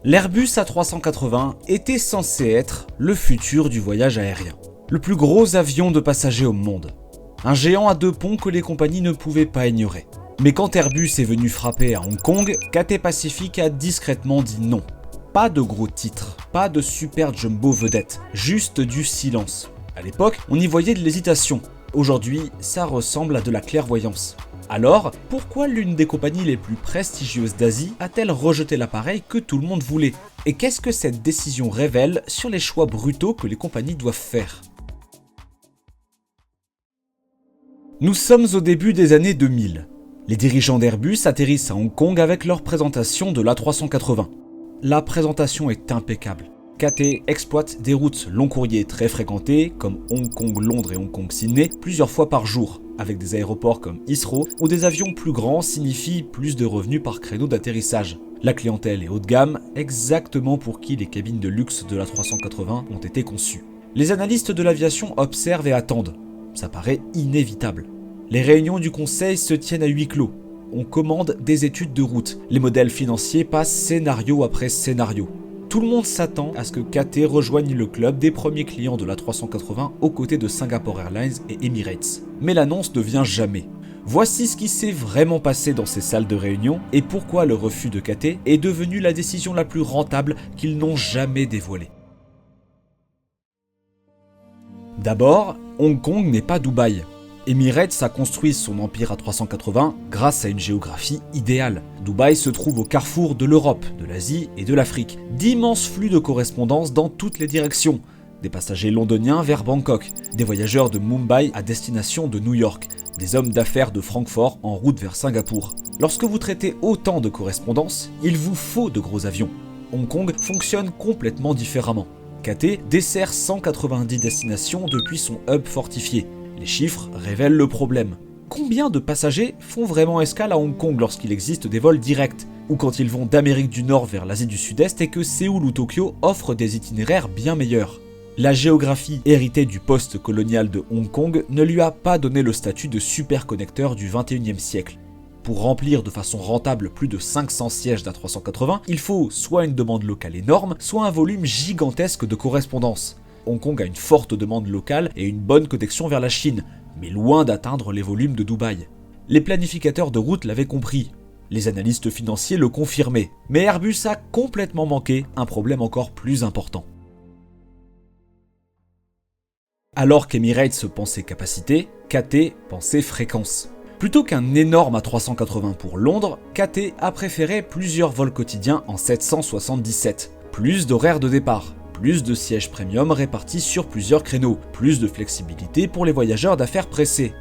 L'Airbus A380 était censé être le futur du voyage aérien. Le plus gros avion de passagers au monde. Un géant à deux ponts que les compagnies ne pouvaient pas ignorer. Mais quand Airbus est venu frapper à Hong Kong, Cathay Pacific a discrètement dit non. Pas de gros titres, pas de super jumbo vedette, juste du silence. À l'époque, on y voyait de l'hésitation. Aujourd'hui, ça ressemble à de la clairvoyance. Alors, pourquoi l'une des compagnies les plus prestigieuses d'Asie a-t-elle rejeté l'appareil que tout le monde voulait? Et qu'est-ce que cette décision révèle sur les choix brutaux que les compagnies doivent faire? Nous sommes au début des années 2000. Les dirigeants d'Airbus atterrissent à Hong Kong avec leur présentation de l'A380. La présentation est impeccable. Cathay exploite des routes long courrier très fréquentées, comme Hong Kong-Londres et Hong Kong-Sydney, plusieurs fois par jour, avec des aéroports comme Heathrow, où des avions plus grands signifient plus de revenus par créneau d'atterrissage. La clientèle est haut de gamme, exactement pour qui les cabines de luxe de l'A380 ont été conçues. Les analystes de l'aviation observent et attendent. Ça paraît inévitable. Les réunions du conseil se tiennent à huis clos. On commande des études de route. Les modèles financiers passent scénario après scénario. Tout le monde s'attend à ce que Cathay rejoigne le club des premiers clients de l'A380 aux côtés de Singapore Airlines et Emirates. Mais l'annonce ne vient jamais. Voici ce qui s'est vraiment passé dans ces salles de réunion et pourquoi le refus de Cathay est devenu la décision la plus rentable qu'ils n'ont jamais dévoilée. D'abord, Hong Kong n'est pas Dubaï. Emirates a construit son empire A380 grâce à une géographie idéale. Dubaï se trouve au carrefour de l'Europe, de l'Asie et de l'Afrique. D'immenses flux de correspondance dans toutes les directions. Des passagers londoniens vers Bangkok, des voyageurs de Mumbai à destination de New York, des hommes d'affaires de Francfort en route vers Singapour. Lorsque vous traitez autant de correspondances, il vous faut de gros avions. Hong Kong fonctionne complètement différemment. Cathay dessert 190 destinations depuis son hub fortifié. Les chiffres révèlent le problème. Combien de passagers font vraiment escale à Hong Kong lorsqu'il existe des vols directs? Ou quand ils vont d'Amérique du Nord vers l'Asie du Sud-Est et que Séoul ou Tokyo offrent des itinéraires bien meilleurs? La géographie héritée du post-colonial de Hong Kong ne lui a pas donné le statut de superconnecteur du 21e siècle. Pour remplir de façon rentable plus de 500 sièges d'A380, il faut soit une demande locale énorme, soit un volume gigantesque de correspondance. Hong Kong a une forte demande locale et une bonne connexion vers la Chine, mais loin d'atteindre les volumes de Dubaï. Les planificateurs de route l'avaient compris, les analystes financiers le confirmaient, mais Airbus a complètement manqué un problème encore plus important. Alors qu'Emirates pensait capacité, Cathay pensait fréquence. Plutôt qu'un énorme A380 pour Londres, Cathay a préféré plusieurs vols quotidiens en 777, plus d'horaires de départ, plus de sièges premium répartis sur plusieurs créneaux, plus de flexibilité pour les voyageurs d'affaires pressés.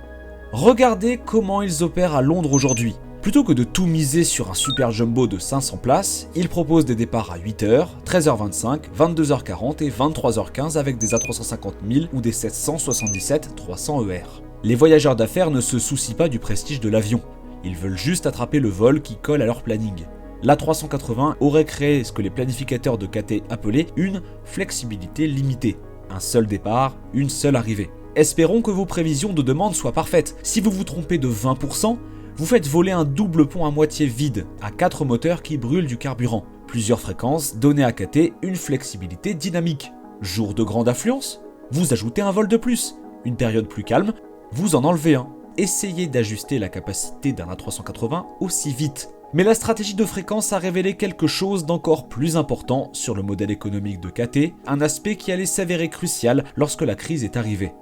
Regardez comment ils opèrent à Londres aujourd'hui. Plutôt que de tout miser sur un super jumbo de 500 places, ils proposent des départs à 8h, 13h25, 22h40 et 23h15 avec des A350 000 ou des 777-300 ER. Les voyageurs d'affaires ne se soucient pas du prestige de l'avion. Ils veulent juste attraper le vol qui colle à leur planning. L'A380 aurait créé ce que les planificateurs de Cathay appelaient une flexibilité limitée. Un seul départ, une seule arrivée. Espérons que vos prévisions de demande soient parfaites. Si vous vous trompez de 20%, vous faites voler un double pont à moitié vide, à 4 moteurs qui brûlent du carburant. Plusieurs fréquences donnaient à Cathay une flexibilité dynamique. Jour de grande affluence, vous ajoutez un vol de plus. Une période plus calme, vous en enlevez un. Essayez d'ajuster la capacité d'un A380 aussi vite. Mais la stratégie de fréquence a révélé quelque chose d'encore plus important sur le modèle économique de Cathay, un aspect qui allait s'avérer crucial lorsque la crise est arrivée.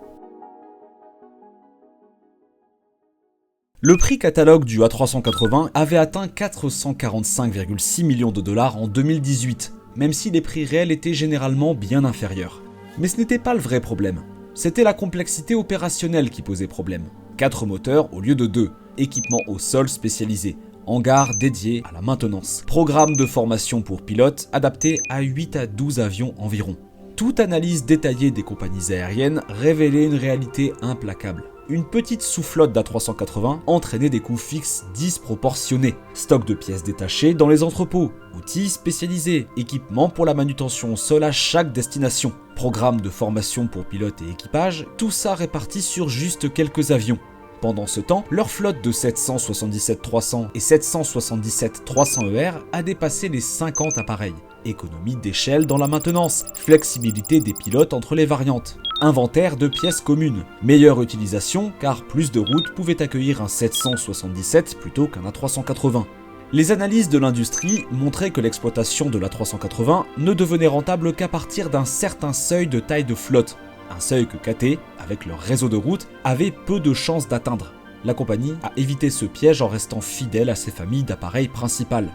Le prix catalogue du A380 avait atteint 445,6 millions de dollars en 2018, même si les prix réels étaient généralement bien inférieurs. Mais ce n'était pas le vrai problème. C'était la complexité opérationnelle qui posait problème. 4 moteurs au lieu de 2, équipement au sol spécialisé, hangar dédié à la maintenance, programme de formation pour pilotes adapté à 8 à 12 avions environ. Toute analyse détaillée des compagnies aériennes révélait une réalité implacable. Une petite sous-flotte d'A380 entraînait des coûts fixes disproportionnés. Stock de pièces détachées dans les entrepôts, outils spécialisés, équipements pour la manutention au sol à chaque destination, programme de formation pour pilotes et équipage, tout ça réparti sur juste quelques avions. Pendant ce temps, leur flotte de 777-300 et 777-300 ER a dépassé les 50 appareils. Économie d'échelle dans la maintenance, flexibilité des pilotes entre les variantes, inventaire de pièces communes, meilleure utilisation car plus de routes pouvaient accueillir un 777 plutôt qu'un A380. Les analyses de l'industrie montraient que l'exploitation de l'A380 ne devenait rentable qu'à partir d'un certain seuil de taille de flotte, un seuil que KT, avec leur réseau de routes, avait peu de chances d'atteindre. La compagnie a évité ce piège en restant fidèle à ses familles d'appareils principales.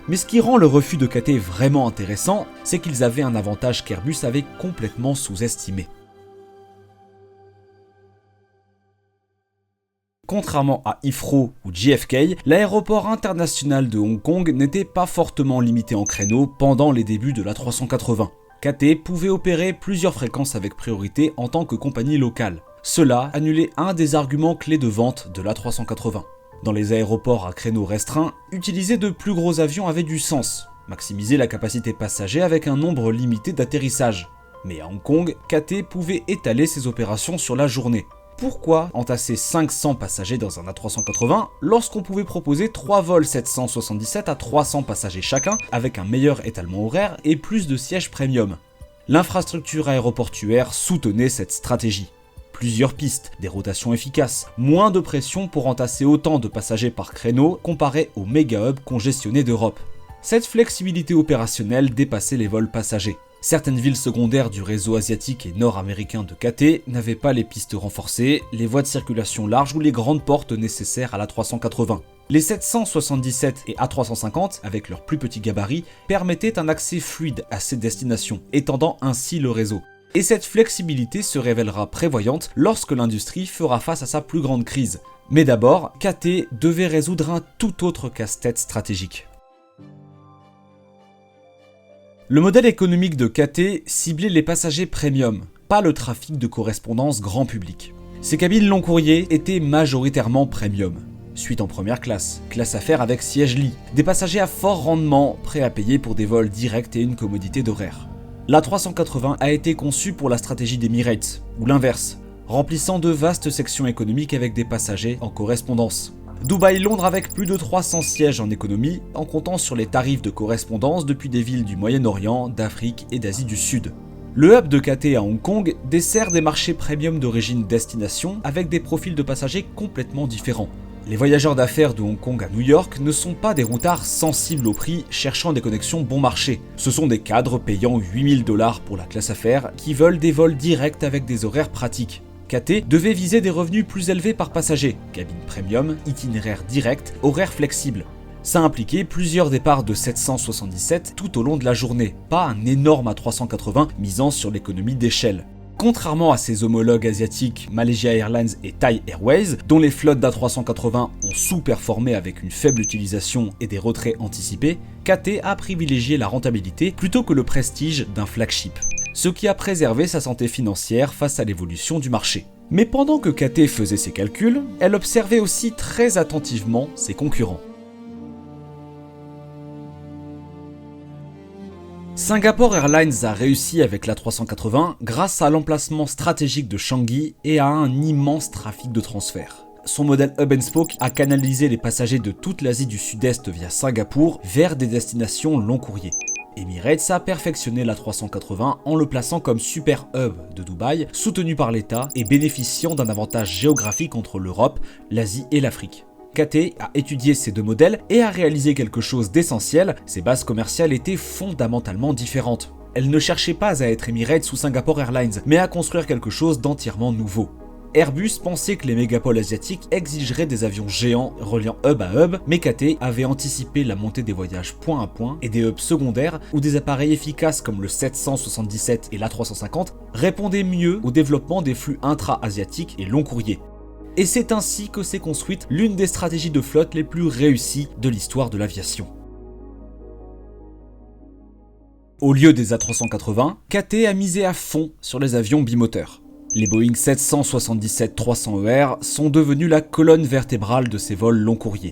Mais ce qui rend le refus de KT vraiment intéressant, c'est qu'ils avaient un avantage qu'Airbus avait complètement sous-estimé. Contrairement à Heathrow ou JFK, l'aéroport international de Hong Kong n'était pas fortement limité en créneaux pendant les débuts de l'A380. KT pouvait opérer plusieurs fréquences avec priorité en tant que compagnie locale. Cela annulait un des arguments clés de vente de l'A380. Dans les aéroports à créneaux restreints, utiliser de plus gros avions avait du sens, maximiser la capacité passager avec un nombre limité d'atterrissages. Mais à Hong Kong, KT pouvait étaler ses opérations sur la journée. Pourquoi entasser 500 passagers dans un A380 lorsqu'on pouvait proposer 3 vols 777 à 300 passagers chacun avec un meilleur étalement horaire et plus de sièges premium? L'infrastructure aéroportuaire soutenait cette stratégie. Plusieurs pistes, des rotations efficaces, moins de pression pour entasser autant de passagers par créneau comparé aux méga-hubs congestionnés d'Europe. Cette flexibilité opérationnelle dépassait les vols passagers. Certaines villes secondaires du réseau asiatique et nord-américain de KT n'avaient pas les pistes renforcées, les voies de circulation larges ou les grandes portes nécessaires à l'A380. Les 777 et A350, avec leurs plus petits gabarits, permettaient un accès fluide à ces destinations, étendant ainsi le réseau. Et cette flexibilité se révélera prévoyante lorsque l'industrie fera face à sa plus grande crise. Mais d'abord, KT devait résoudre un tout autre casse-tête stratégique. Le modèle économique de KT ciblait les passagers premium, pas le trafic de correspondance grand public. Ces cabines long courrier étaient majoritairement premium. Suite en première classe, classe affaires avec siège-lit, des passagers à fort rendement, prêts à payer pour des vols directs et une commodité d'horaire. L'A380 a été conçu pour la stratégie d'Emirates, ou l'inverse, remplissant de vastes sections économiques avec des passagers en correspondance. Dubaï-Londres avec plus de 300 sièges en économie, en comptant sur les tarifs de correspondance depuis des villes du Moyen-Orient, d'Afrique et d'Asie du Sud. Le hub de KT à Hong Kong dessert des marchés premium d'origine destination avec des profils de passagers complètement différents. Les voyageurs d'affaires de Hong Kong à New York ne sont pas des routards sensibles au prix cherchant des connexions bon marché. Ce sont des cadres payant 8000 $ pour la classe affaires qui veulent des vols directs avec des horaires pratiques. KT devait viser des revenus plus élevés par passager, cabine premium, itinéraire direct, horaire flexible. Ça impliquait plusieurs départs de 777 tout au long de la journée, pas un énorme A380 misant sur l'économie d'échelle. Contrairement à ses homologues asiatiques Malaysia Airlines et Thai Airways, dont les flottes d'A380 ont sous-performé avec une faible utilisation et des retraits anticipés, KT a privilégié la rentabilité plutôt que le prestige d'un flagship, ce qui a préservé sa santé financière face à l'évolution du marché. Mais pendant que KT faisait ses calculs, elle observait aussi très attentivement ses concurrents. Singapore Airlines a réussi avec l'A380 grâce à l'emplacement stratégique de Changi et à un immense trafic de transfert. Son modèle Hub and Spoke a canalisé les passagers de toute l'Asie du Sud-Est via Singapour vers des destinations long courrier. Emirates a perfectionné l'A380 en le plaçant comme super hub de Dubaï, soutenu par l'État et bénéficiant d'un avantage géographique entre l'Europe, l'Asie et l'Afrique. KT a étudié ces deux modèles et a réalisé quelque chose d'essentiel, ses bases commerciales étaient fondamentalement différentes. Elles ne cherchaient pas à être Emirates ou Singapore Airlines, mais à construire quelque chose d'entièrement nouveau. Airbus pensait que les mégapoles asiatiques exigeraient des avions géants reliant hub à hub, mais KT avait anticipé la montée des voyages point à point et des hubs secondaires où des appareils efficaces comme le 777 et l'A350 répondaient mieux au développement des flux intra-asiatiques et long courriers. Et c'est ainsi que s'est construite l'une des stratégies de flotte les plus réussies de l'histoire de l'aviation. Au lieu des A380, KT a misé à fond sur les avions bimoteurs. Les Boeing 777-300ER sont devenus la colonne vertébrale de ces vols long courriers.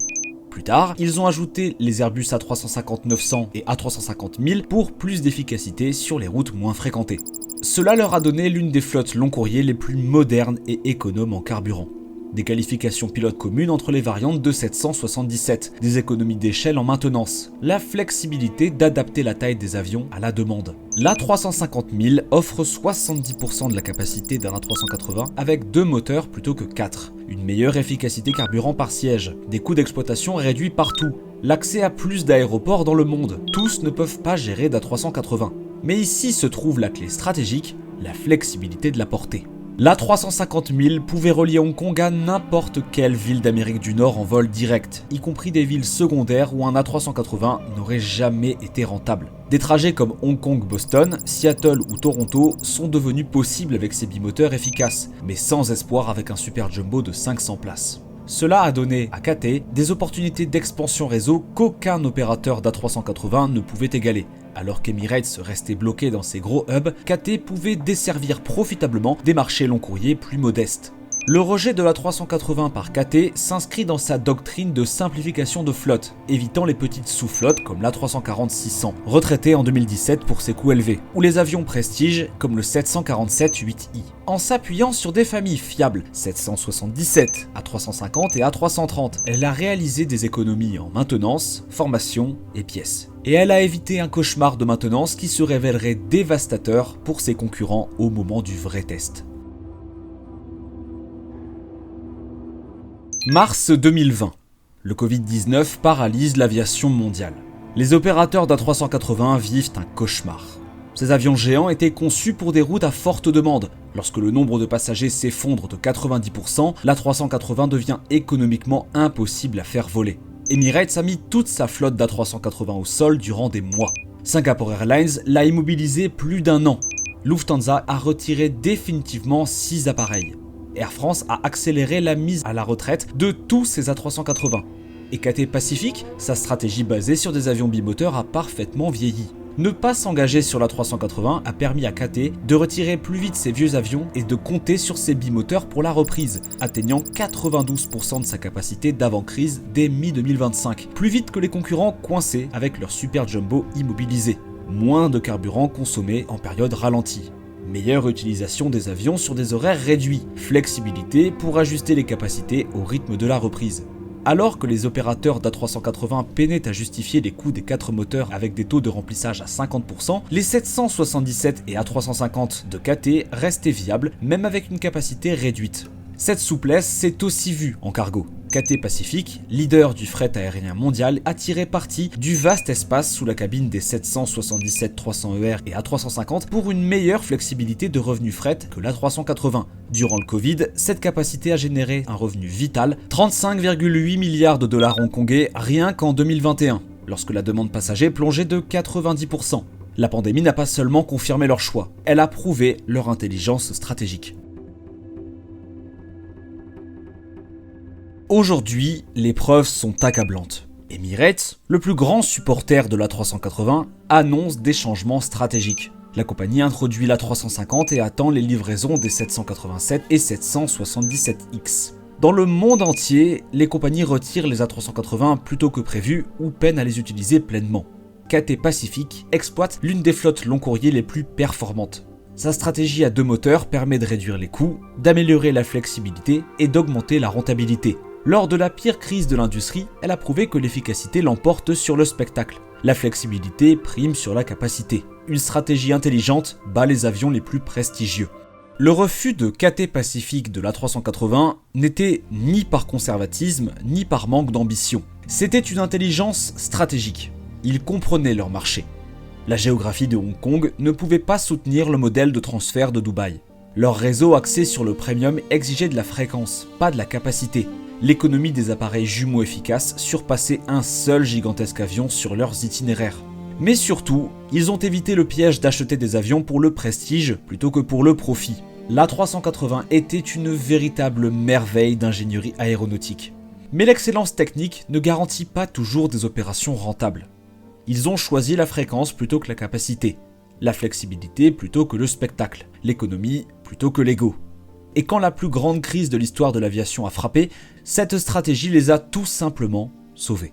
Plus tard, ils ont ajouté les Airbus A350-900 et A350-1000 pour plus d'efficacité sur les routes moins fréquentées. Cela leur a donné l'une des flottes long courriers les plus modernes et économes en carburant. des qualifications pilotes communes entre les variantes de 777, des économies d'échelle en maintenance, la flexibilité d'adapter la taille des avions à la demande. L'A350 000 offre 70% de la capacité d'un A380 avec 2 moteurs plutôt que 4, une meilleure efficacité carburant par siège, des coûts d'exploitation réduits partout, l'accès à plus d'aéroports dans le monde. Tous ne peuvent pas gérer d'A380. Mais ici se trouve la clé stratégique, la flexibilité de la portée. L'A350 000 pouvait relier Hong Kong à n'importe quelle ville d'Amérique du Nord en vol direct, y compris des villes secondaires où un A380 n'aurait jamais été rentable. Des trajets comme Hong Kong-Boston, Seattle ou Toronto sont devenus possibles avec ces bimoteurs efficaces, mais sans espoir avec un super jumbo de 500 places. Cela a donné à KT des opportunités d'expansion réseau qu'aucun opérateur d'A380 ne pouvait égaler. Alors qu'Emirates restait bloqué dans ses gros hubs, KT pouvait desservir profitablement des marchés long courrier plus modestes. Le rejet de l'A380 par KT s'inscrit dans sa doctrine de simplification de flotte, évitant les petites sous-flottes comme l'A340-600, retraité en 2017 pour ses coûts élevés, ou les avions prestige comme le 747-8i, en s'appuyant sur des familles fiables 777, A350 et A330. Elle a réalisé des économies en maintenance, formation et pièces. Et elle a évité un cauchemar de maintenance qui se révélerait dévastateur pour ses concurrents au moment du vrai test. Mars 2020. Le Covid-19 paralyse l'aviation mondiale. Les opérateurs d'A380 vivent un cauchemar. Ces avions géants étaient conçus pour des routes à forte demande. Lorsque le nombre de passagers s'effondre de 90%, l'A380 devient économiquement impossible à faire voler. Emirates a mis toute sa flotte d'A380 au sol durant des mois. Singapore Airlines l'a immobilisé plus d'1 an. Lufthansa a retiré définitivement 6 appareils. Air France a accéléré la mise à la retraite de tous ses A380. Et KT Pacific, sa stratégie basée sur des avions bimoteurs a parfaitement vieilli. Ne pas s'engager sur l'A380 a permis à KT de retirer plus vite ses vieux avions et de compter sur ses bimoteurs pour la reprise, atteignant 92% de sa capacité d'avant-crise dès mi-2025, plus vite que les concurrents coincés avec leur super jumbo immobilisé. Moins de carburant consommé en période ralentie. Meilleure utilisation des avions sur des horaires réduits, flexibilité pour ajuster les capacités au rythme de la reprise. Alors que les opérateurs d'A380 peinaient à justifier les coûts des 4 moteurs avec des taux de remplissage à 50%, les 777 et A350 de KT restaient viables même avec une capacité réduite. Cette souplesse s'est aussi vue en cargo. KT Pacific, leader du fret aérien mondial, a tiré parti du vaste espace sous la cabine des 777-300ER et A350 pour une meilleure flexibilité de revenu fret que l'A380. Durant le Covid, cette capacité a généré un revenu vital, 35,8 milliards de dollars hongkongais rien qu'en 2021, lorsque la demande passager plongeait de 90%. La pandémie n'a pas seulement confirmé leur choix, elle a prouvé leur intelligence stratégique. Aujourd'hui, les preuves sont accablantes. Emirates, le plus grand supporter de l'A380, annonce des changements stratégiques. La compagnie introduit l'A350 et attend les livraisons des 787 et 777X. Dans le monde entier, les compagnies retirent les A380 plus tôt que prévu ou peinent à les utiliser pleinement. KT Pacific exploite l'une des flottes long courrier les plus performantes. Sa stratégie à 2 moteurs permet de réduire les coûts, d'améliorer la flexibilité et d'augmenter la rentabilité. Lors de la pire crise de l'industrie, elle a prouvé que l'efficacité l'emporte sur le spectacle. La flexibilité prime sur la capacité. Une stratégie intelligente bat les avions les plus prestigieux. Le refus de KT Pacific de l'A380 n'était ni par conservatisme, ni par manque d'ambition. C'était une intelligence stratégique. Ils comprenaient leur marché. La géographie de Hong Kong ne pouvait pas soutenir le modèle de transfert de Dubaï. Leur réseau axé sur le premium exigeait de la fréquence, pas de la capacité. L'économie des appareils jumeaux efficaces surpassait un seul gigantesque avion sur leurs itinéraires. Mais surtout, ils ont évité le piège d'acheter des avions pour le prestige plutôt que pour le profit. L'A380 était une véritable merveille d'ingénierie aéronautique. Mais l'excellence technique ne garantit pas toujours des opérations rentables. Ils ont choisi la fréquence plutôt que la capacité, la flexibilité plutôt que le spectacle, l'économie plutôt que l'ego. Et quand la plus grande crise de l'histoire de l'aviation a frappé, cette stratégie les a tout simplement sauvés.